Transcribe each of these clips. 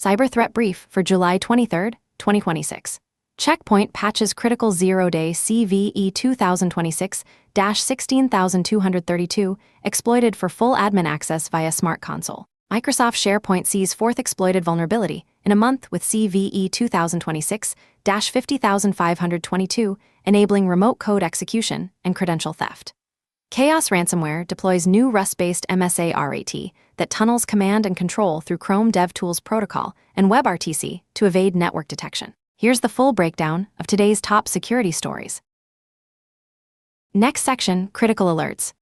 Cyber Threat Brief for July 23, 2026. Check Point patches critical zero-day CVE 2026-16232 exploited for full admin access via Smart Console. Microsoft SharePoint sees fourth exploited vulnerability in a month with CVE 2026-50522, enabling remote code execution and credential theft. Chaos Ransomware deploys new Rust-based MSA-RAT that tunnels command and control through Chrome DevTools protocol and WebRTC to evade network detection. Here's the full breakdown of today's top security stories. Next section, critical alerts.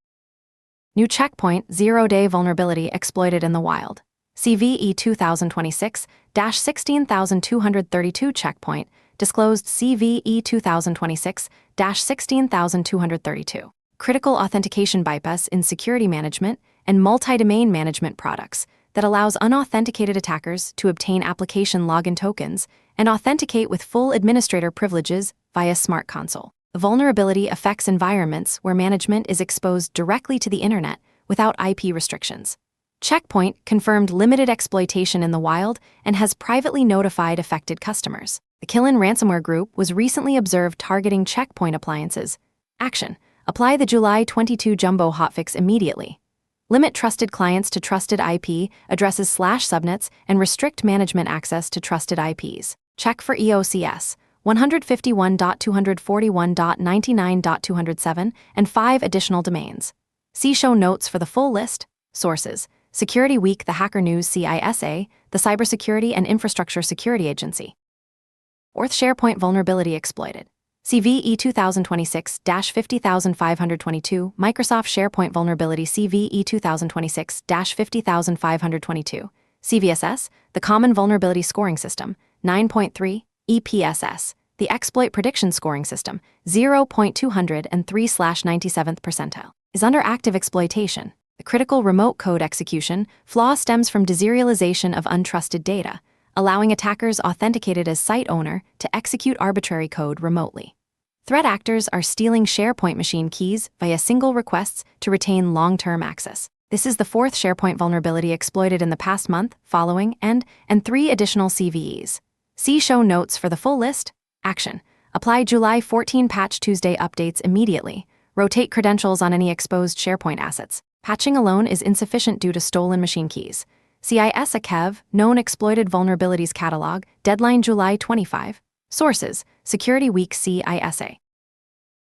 New Check Point zero-day vulnerability exploited in the wild. CVE 2026-16232 Check Point disclosed CVE 2026-16232. Critical authentication bypass in security management and multi-domain management products that allows unauthenticated attackers to obtain application login tokens and authenticate with full administrator privileges via Smart Console. The vulnerability affects environments where management is exposed directly to the internet without IP restrictions. Check Point confirmed limited exploitation in the wild and has privately notified affected customers. The Killin ransomware group was recently observed targeting Check Point appliances. Action: apply the July 22 jumbo hotfix immediately. Limit trusted clients to trusted IP addresses / subnets and restrict management access to trusted IPs. Check for EOCS 151.241.99.207 and 5 additional domains. See show notes for the full list. Sources: Security Week, The Hacker News, CISA, the Cybersecurity and Infrastructure Security Agency. Fourth SharePoint vulnerability exploited. CVE 2026-50522, Microsoft SharePoint vulnerability CVE 2026-50522. CVSS, the Common Vulnerability Scoring System, 9.3, EPSS, the Exploit Prediction Scoring System, 0.203/97th percentile, is under active exploitation. The critical remote code execution flaw stems from deserialization of untrusted data, allowing attackers authenticated as site owner to execute arbitrary code remotely. Threat actors are stealing SharePoint machine keys via single requests to retain long-term access. This is the fourth SharePoint vulnerability exploited in the past month, following, and 3 additional CVEs. See show notes for the full list. Action: apply July 14 patch Tuesday updates immediately. Rotate credentials on any exposed SharePoint assets. Patching alone is insufficient due to stolen machine keys. CISA KEV, Known Exploited Vulnerabilities Catalog, deadline July 25. Sources: Security Week, CISA.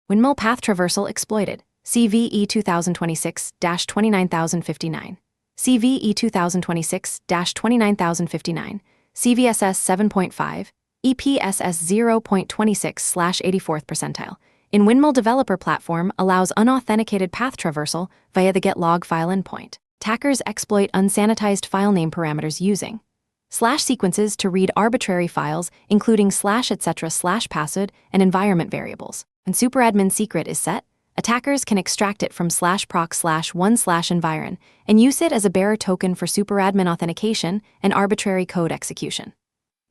Windmill path traversal exploited. CVE 2026-29059. CVE 2026-29059. CVSS 7.5. EPSS 0.26/84th percentile. In Windmill Developer Platform allows unauthenticated path traversal via the getlog file endpoint. Attackers exploit unsanitized file name parameters using /sequences to read arbitrary files, including /etc/password and environment variables. When superadmin secret is set, attackers can extract it from /proc/1/environ and use it as a bearer token for superadmin authentication and arbitrary code execution.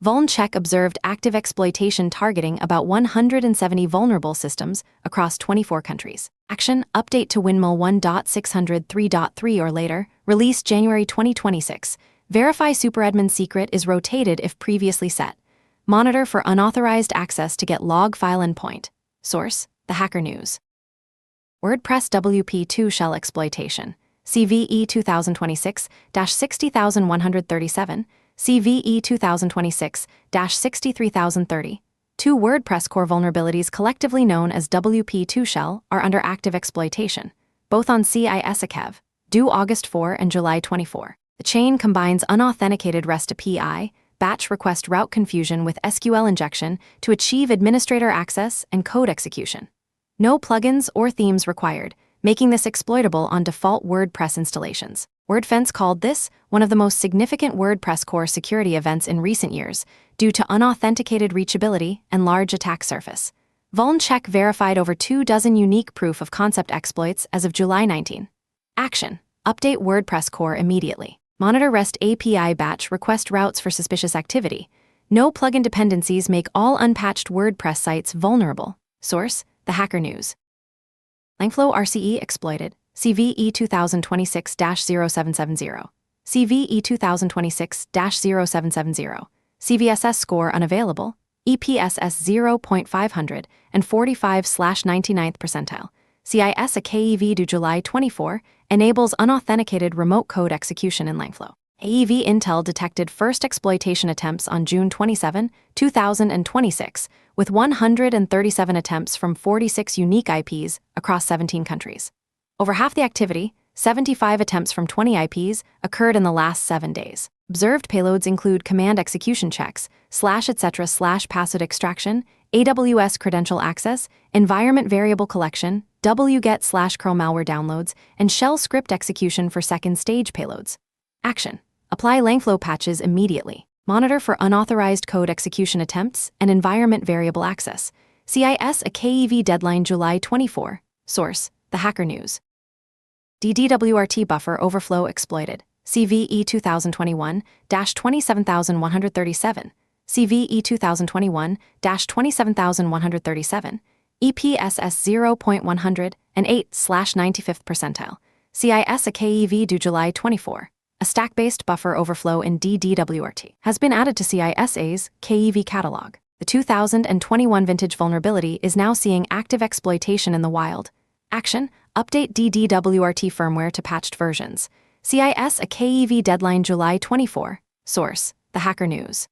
VulnCheck observed active exploitation targeting about 170 vulnerable systems across 24 countries. Action: update to Windmill 1.603.3 or later, release January 2026. Verify superadmin secret is rotated if previously set. Monitor for unauthorized access to get log file endpoint. Source: The Hacker News. WordPress WP2 shell exploitation. CVE 2026-60137. CVE 2026-63030. 2 WordPress core vulnerabilities collectively known as WP2 shell are under active exploitation, both on CISA KEV, due August 4 and July 24. The chain combines unauthenticated REST API, batch request route confusion with SQL injection to achieve administrator access and code execution. No plugins or themes required, making this exploitable on default WordPress installations. WordFence called this one of the most significant WordPress core security events in recent years due to unauthenticated reachability and large attack surface. VulnCheck verified over 24 unique proof of concept exploits as of July 19. Action: update WordPress core immediately. Monitor REST API batch request routes for suspicious activity. No plugin dependencies make all unpatched WordPress sites vulnerable. Source: The Hacker News. Langflow RCE exploited. CVE 2026-0770. CVE 2026-0770, CVSS score unavailable, EPSS 0.500 and 45/99th percentile. CIS a KEV due July 24 enables unauthenticated remote code execution in Langflow. AEV Intel detected first exploitation attempts on June 27, 2026, with 137 attempts from 46 unique IPs across 17 countries. Over half the activity, 75 attempts from 20 IPs, occurred in the last 7 days. Observed payloads include command execution checks, /etc/password extraction, AWS credential access, environment variable collection, wget/curl malware downloads, and shell script execution for second stage payloads. Action: apply Langflow patches immediately. Monitor for unauthorized code execution attempts and environment variable access. CIS a KEV deadline July 24. Source: The Hacker News. DDWRT buffer overflow exploited. CVE 2021-27137, CVE 2021-27137, EPSS 0.100 and 8/95th percentile. CIS a KEV due July 24. A stack-based buffer overflow in DDWRT has been added to CISA's KEV catalog. The 2021 vintage vulnerability is now seeing active exploitation in the wild. Action: update DDWRT firmware to patched versions. CIS a KEV deadline July 24. Source: The Hacker News.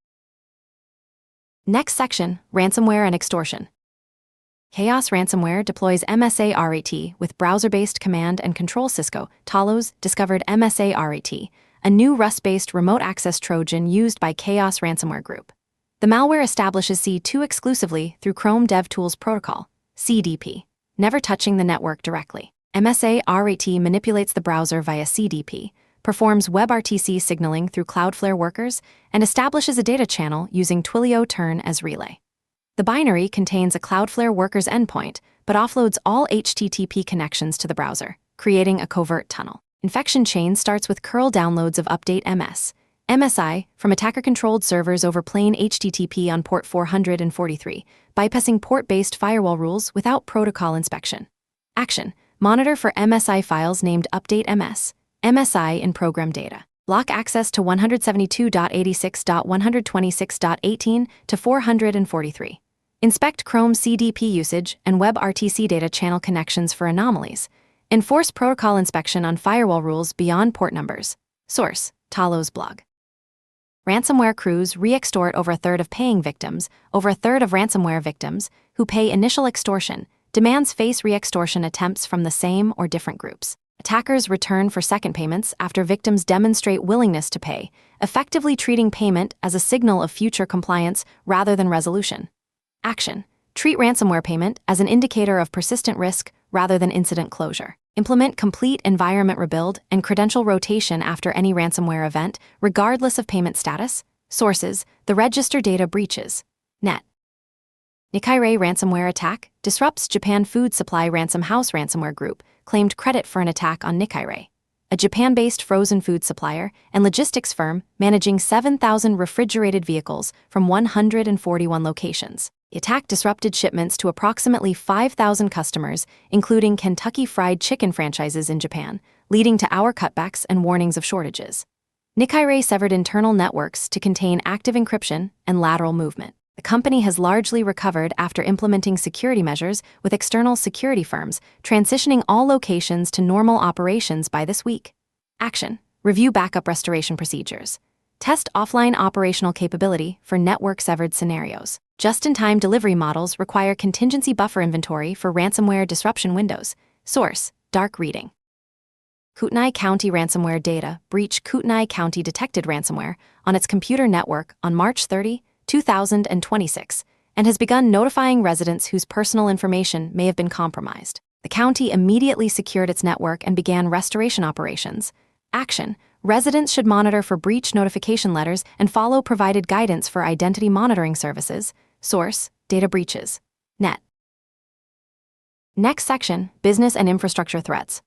Next section: Ransomware and Extortion. Chaos Ransomware deploys MSA-RAT with browser-based command and control. Cisco, Talos, discovered MSA-RAT, a new Rust-based remote access Trojan used by Chaos Ransomware Group. The malware establishes C2 exclusively through Chrome DevTools Protocol, CDP, never touching the network directly. MSA-RAT manipulates the browser via CDP, performs WebRTC signaling through Cloudflare workers, and establishes a data channel using Twilio Turn as relay. The binary contains a Cloudflare worker's endpoint, but offloads all HTTP connections to the browser, creating a covert tunnel. Infection chain starts with curl downloads of update MSI from attacker-controlled servers over plain HTTP on port 443, bypassing port-based firewall rules without protocol inspection. Action: monitor for MSI files named update MSI in program data. Block access to 172.86.126.18 to 443. Inspect Chrome CDP usage and WebRTC data channel connections for anomalies. Enforce protocol inspection on firewall rules beyond port numbers. Source: Talos blog. Ransomware crews re-extort over a third of paying victims. Over a third of ransomware victims who pay initial extortion demands face re-extortion attempts from the same or different groups. Attackers return for second payments after victims demonstrate willingness to pay, effectively treating payment as a signal of future compliance rather than resolution. Action: treat ransomware payment as an indicator of persistent risk rather than incident closure. Implement complete environment rebuild and credential rotation after any ransomware event, regardless of payment status. Sources: the register data breaches. Net. Nikkei ransomware attack disrupts Japan Food Supply Ransom House Ransomware Group claimed credit for an attack on Nikkei, a Japan-based frozen food supplier and logistics firm managing 7,000 refrigerated vehicles from 141 locations. The attack disrupted shipments to approximately 5,000 customers, including Kentucky Fried Chicken franchises in Japan, leading to hour cutbacks and warnings of shortages. Nikkei severed internal networks to contain active encryption and lateral movement. The company has largely recovered after implementing security measures with external security firms, transitioning all locations to normal operations by this week. Action: review backup restoration procedures. Test offline operational capability for network-severed scenarios. Just-in-time delivery models require contingency buffer inventory for ransomware disruption windows. Source: dark reading. Kootenai County ransomware data breach. Kootenai County detected ransomware on its computer network on March 30, 2026, and has begun notifying residents whose personal information may have been compromised. The county immediately secured its network and began restoration operations. Action: residents should monitor for breach notification letters and follow provided guidance for identity monitoring services. Source: data breaches. Net. Next section: business and infrastructure threats.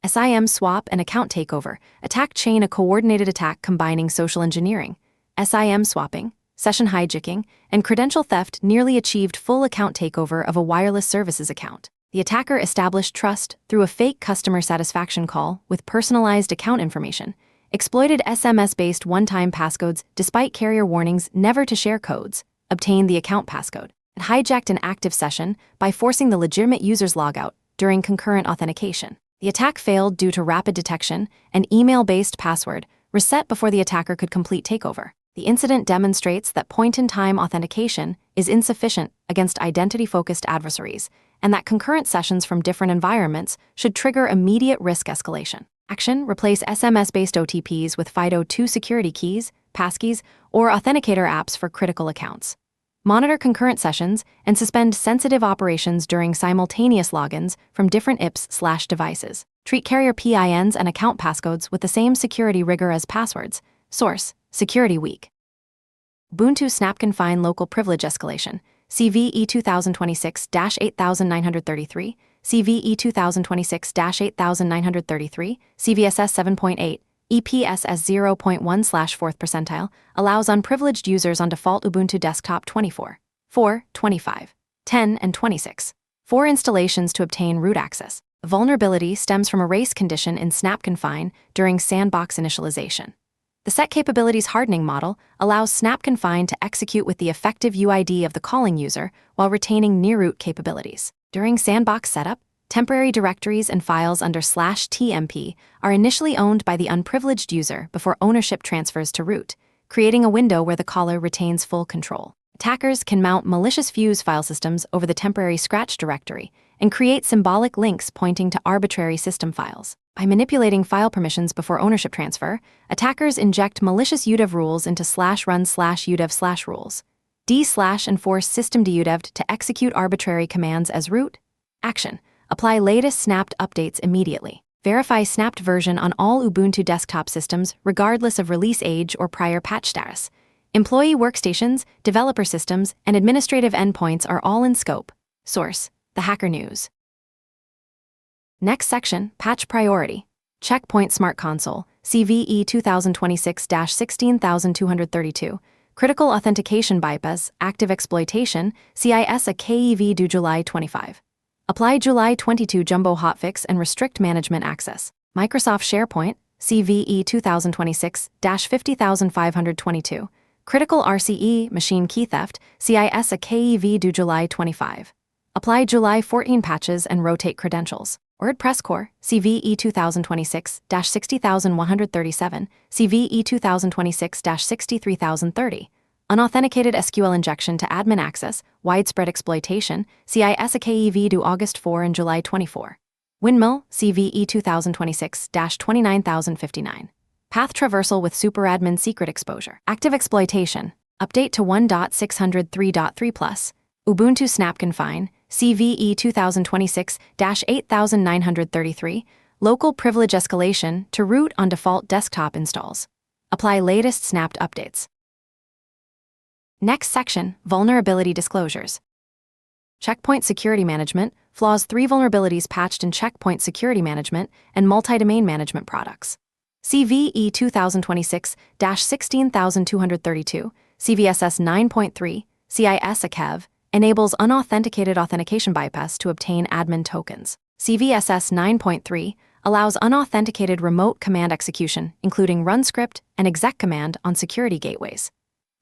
SIM swap and account takeover. Attack chain: a coordinated attack combining social engineering, SIM swapping, session hijacking, and credential theft nearly achieved full account takeover of a wireless services account. The attacker established trust through a fake customer satisfaction call with personalized account information, exploited SMS-based one-time passcodes despite carrier warnings never to share codes, obtained the account passcode, and hijacked an active session by forcing the legitimate user's logout during concurrent authentication. The attack failed due to rapid detection and email-based password reset before the attacker could complete takeover. The incident demonstrates that point-in-time authentication is insufficient against identity-focused adversaries, and that concurrent sessions from different environments should trigger immediate risk escalation. Action: replace SMS-based OTPs with FIDO2 security keys, passkeys, or authenticator apps for critical accounts. Monitor concurrent sessions and suspend sensitive operations during simultaneous logins from different IPs/devices. Treat carrier PINs and account passcodes with the same security rigor as passwords. Source: Security Week. Ubuntu snap-confine local privilege escalation. CVE 2026-8933, CVE 2026-8933, CVSS 7.8, EPSS 0.1/4th percentile, allows unprivileged users on default Ubuntu Desktop 24, 4, 25, 10, and 26. 4 installations to obtain root access. The vulnerability stems from a race condition in snap-confine during sandbox initialization. The set capabilities hardening model allows snap-confine to execute with the effective UID of the calling user while retaining near-root capabilities. During sandbox setup, temporary directories and files under /tmp are initially owned by the unprivileged user before ownership transfers to root, creating a window where the caller retains full control. Attackers can mount malicious fuse file systems over the temporary scratch directory and create symbolic links pointing to arbitrary system files. By manipulating file permissions before ownership transfer, attackers inject malicious udev rules into /run/udev/rules. D/enforce systemd-udev to execute arbitrary commands as root. Action: apply latest snapped updates immediately. Verify snapped version on all Ubuntu desktop systems regardless of release age or prior patch status. Employee workstations, developer systems, and administrative endpoints are all in scope. Source: The Hacker News. Next section, Patch Priority. Checkpoint Smart Console, CVE 2026-16232. Critical Authentication Bypass, Active Exploitation, CIS a KEV due July 25. Apply July 22 Jumbo Hotfix and restrict management access. Microsoft SharePoint, CVE 2026-50522. Critical RCE, Machine Key Theft, CIS a KEV due July 25. Apply July 14 patches and rotate credentials. WordPress Core, CVE 2026-60137, CVE 2026-63030. Unauthenticated SQL injection to admin access, widespread exploitation, CIS a KEV due August 4 and July 24. Windmill, CVE 2026-29059. Path traversal with superadmin secret exposure. Active exploitation. Update to 1.603.3+. Ubuntu snap-confine, CVE 2026-8933. Local privilege escalation to root on default desktop installs. Apply latest snapped updates. Next section, Vulnerability Disclosures. Checkpoint Security Management, flaws 3 vulnerabilities patched in Checkpoint Security Management and Multi-Domain Management products. CVE 2026-16232, CVSS 9.3, CIS a KEV, enables unauthenticated authentication bypass to obtain admin tokens. CVSS 9.3 allows unauthenticated remote command execution, including run script and exec command on security gateways.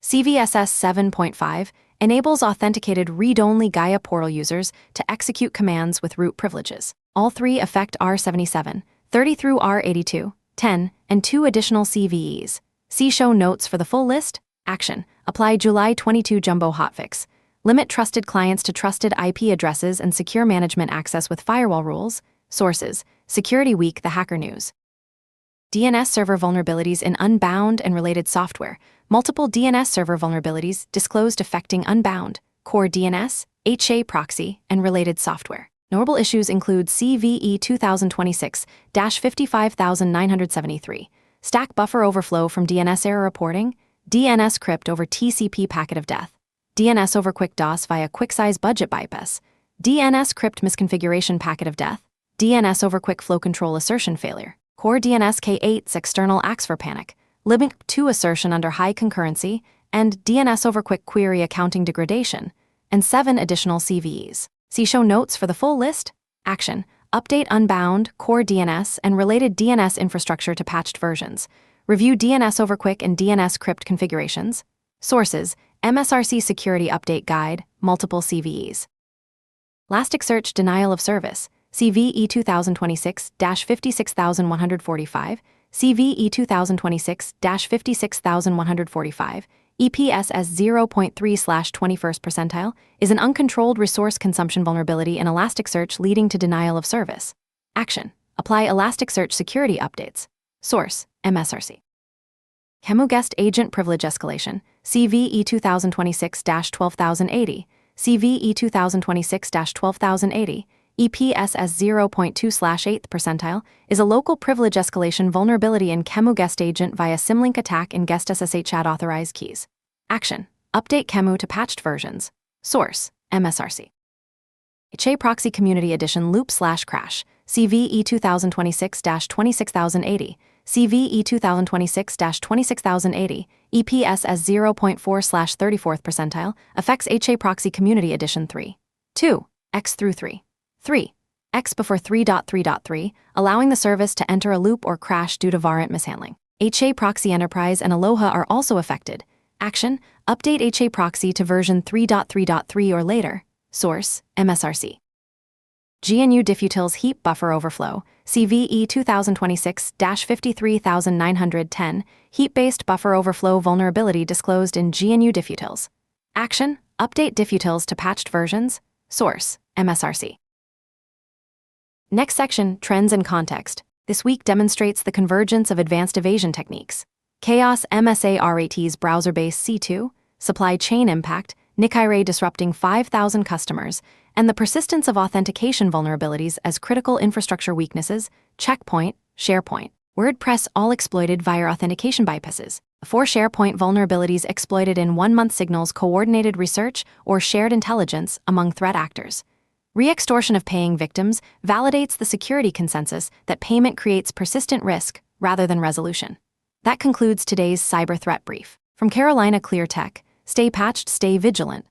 CVSS 7.5 enables authenticated read-only Gaia portal users to execute commands with root privileges. All 3 affect R77, 30 through R82, 10, and 2 additional CVEs. See show notes for the full list. Action: apply July 22 Jumbo Hotfix. Limit trusted clients to trusted IP addresses and secure management access with firewall rules. Sources: Security Week, The Hacker News. DNS server vulnerabilities in Unbound and related software. Multiple DNS server vulnerabilities disclosed affecting Unbound, Core DNS, HA proxy, and related software. Notable issues include CVE 2026-55973, stack buffer overflow from DNS error reporting, DNS crypt over TCP packet of death, DNS over quick DOS via quick size budget bypass, DNS crypt misconfiguration packet of death, DNS over quick flow control assertion failure, Core DNS K8's external acts for panic, Libink 2 assertion under high concurrency, and DNS over quick query accounting degradation, and 7 additional CVEs. See show notes for the full list. Action: update Unbound, Core DNS, and related DNS infrastructure to patched versions. Review DNS over quick and DNS crypt configurations. Sources: MSRC Security Update Guide, multiple CVEs. Elasticsearch Denial of Service, CVE 2026-56145, CVE 2026-56145, EPSS 0.3/21st percentile, is an uncontrolled resource consumption vulnerability in Elasticsearch leading to denial of service. Action: apply Elasticsearch security updates. Source: MSRC. ChemuGuest Agent Privilege Escalation, CVE 2026-12080, CVE 2026-12080, EPSS 0.2/8th percentile, is a local privilege escalation vulnerability in ChemuGuest Agent via symlink attack in guest SSH ad authorized keys. Action: update Chemu to patched versions. Source: MSRC. HA Proxy Community Edition Loop/Crash, CVE 2026-26080, CVE 2026-26080, EPSS 0.4/34th percentile, affects HA Proxy Community Edition 3. 2. X through 3. 3. X before 3.3.3, allowing the service to enter a loop or crash due to variant mishandling. HA Proxy Enterprise and Aloha are also affected. Action: update HA Proxy to version 3.3.3 or later. Source: MSRC. GNU Diffutils Heap Buffer Overflow, CVE 2026-53910, heap-based buffer overflow vulnerability disclosed in GNU Diffutils. Action: update Diffutils to patched versions. Source: MSRC. Next section, Trends and Context. This week demonstrates the convergence of advanced evasion techniques. Chaos MSARAT's browser-based C2, supply chain impact, Nikkei disrupting 5,000 customers, and the persistence of authentication vulnerabilities as critical infrastructure weaknesses, Checkpoint, SharePoint, WordPress all exploited via authentication bypasses. 4 SharePoint vulnerabilities exploited in 1 month signals coordinated research or shared intelligence among threat actors. Re-extortion of paying victims validates the security consensus that payment creates persistent risk rather than resolution. That concludes today's cyber threat brief. From Carolina Clear Tech, stay patched, stay vigilant.